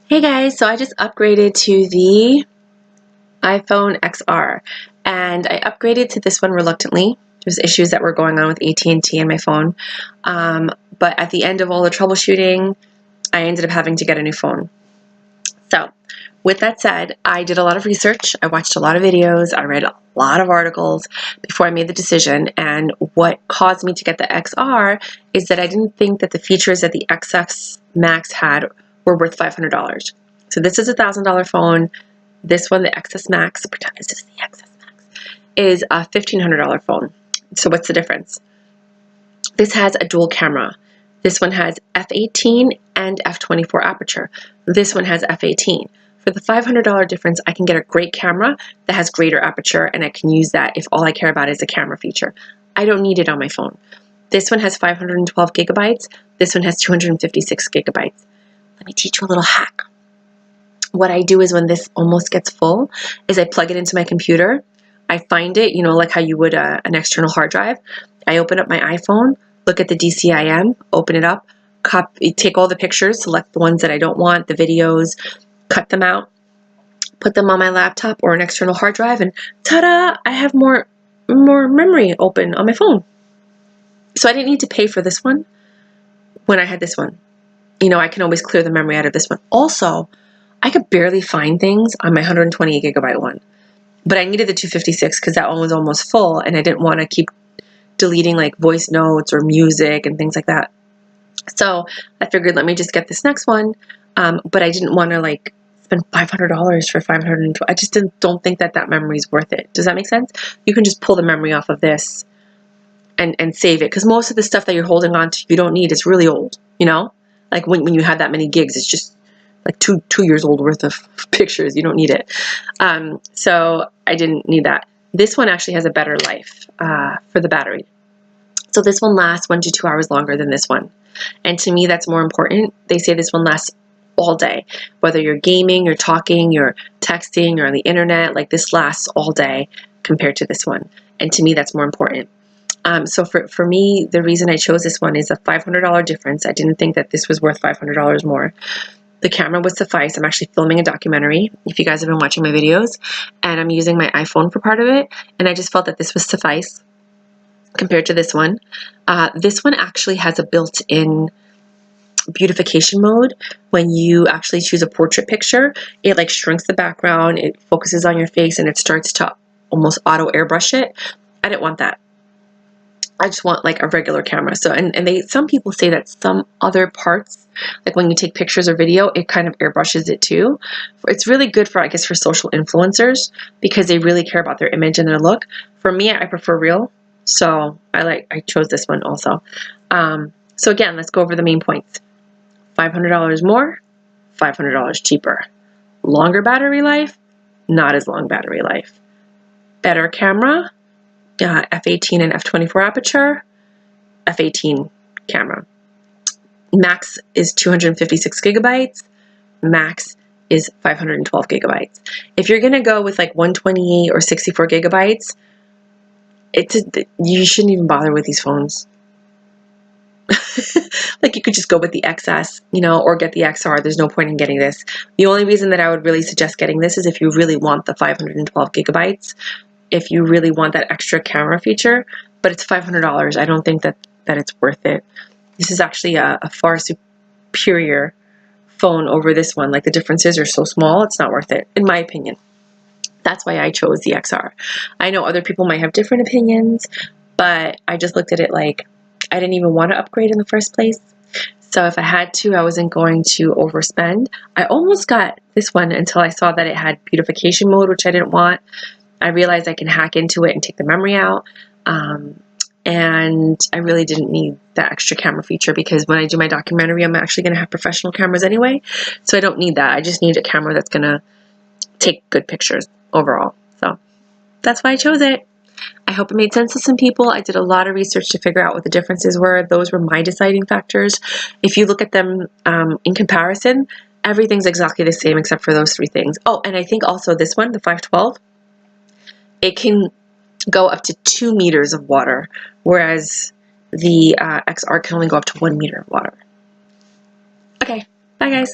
Hey guys, so I just upgraded to the iPhone XR and I upgraded to this one reluctantly. There's issues that were going on with AT&T and my phone. But at the end of all the troubleshooting, I ended up having to get a new phone. So with that said, I did a lot of research. I watched a lot of videos. I read a lot of articles before I made the decision. And what caused me to get the XR is that I didn't think that the features that the XS Max had were worth $500. So this is a $1,000 phone. This one, the XS Max, is this the XS Max, is a $1,500 phone. So what's the difference? This has a dual camera. This one has f/18 and f/24 aperture. This one has f/18. For the $500 difference, I can get a great camera that has greater aperture, and I can use that if all I care about is a camera feature. I don't need it on my phone. This one has 512 gigabytes. This one has 256 gigabytes. Let me teach you a little hack. What I do is when this almost gets full is I plug it into my computer. I find it, you know, like how you would an external hard drive. I open up my iPhone, look at the DCIM, open it up, take all the pictures, select the ones that I don't want, the videos, cut them out, put them on my laptop or an external hard drive, and ta-da, I have more memory open on my phone. So I didn't need to pay for this one when I had this one. You know, I can always clear the memory out of this one. Also, I could barely find things on my 128 gigabyte one, but I needed the 256 because that one was almost full and I didn't want to keep deleting like voice notes or music and things like that. So I figured, let me just get this next one. But I didn't want to like spend $500 for 512. I just don't think that memory is worth it. Does that make sense? You can just pull the memory off of this and save it, because most of the stuff that you're holding on to you don't need. It's really old, you know? Like when you have that many gigs, it's just like two years old worth of pictures. You don't need it. So I didn't need that. This one actually has a better life for the battery. So this one lasts 1 to 2 hours longer than this one. And to me, that's more important. They say this one lasts all day. Whether you're gaming, you're talking, you're texting, you're on the internet, like this lasts all day compared to this one. And to me, that's more important. So for me, the reason I chose this one is a $500 difference. I didn't think that this was worth $500 more. The camera would suffice. I'm actually filming a documentary, if you guys have been watching my videos, and I'm using my iPhone for part of it, and I just felt that this would suffice compared to this one. This one actually has a built-in beautification mode. When you actually choose a portrait picture, it like shrinks the background, it focuses on your face, and it starts to almost auto airbrush it. I didn't want that. I just want like a regular camera. So, and some people say that some other parts, like when you take pictures or video, it kind of airbrushes it too. It's really good for, I guess, for social influencers because they really care about their image and their look. For me, I prefer real. So I chose this one also. So again, let's go over the main points. $500 more, $500 cheaper. Longer battery life, not as long battery life. Better camera, f/18 and f/24 aperture, f/18 camera. Max is 256 gigabytes. Max is 512 gigabytes. If you're going to go with like 128 or 64 gigabytes, you shouldn't even bother with these phones. Like you could just go with the XS, you know, or get the XR. There's no point in getting this. The only reason that I would really suggest getting this is if you really want the 512 gigabytes, if you really want that extra camera feature, but it's $500. I don't think that it's worth it. This is actually a far superior phone over this one. Like the differences are so small, it's not worth it, in my opinion. That's why I chose the XR. I know other people might have different opinions, but I just looked at it like I didn't even want to upgrade in the first place. So if I had to, I wasn't going to overspend. I almost got this one until I saw that it had beautification mode, which I didn't want. I realized I can hack into it and take the memory out. And I really didn't need that extra camera feature because when I do my documentary, I'm actually going to have professional cameras anyway. So I don't need that. I just need a camera that's going to take good pictures overall. So that's why I chose it. I hope it made sense to some people. I did a lot of research to figure out what the differences were. Those were my deciding factors. If you look at them in comparison, everything's exactly the same except for those three things. Oh, and I think also this one, the 512, it can go up to 2 meters of water, whereas the XR can only go up to 1 meter of water. Okay, bye guys.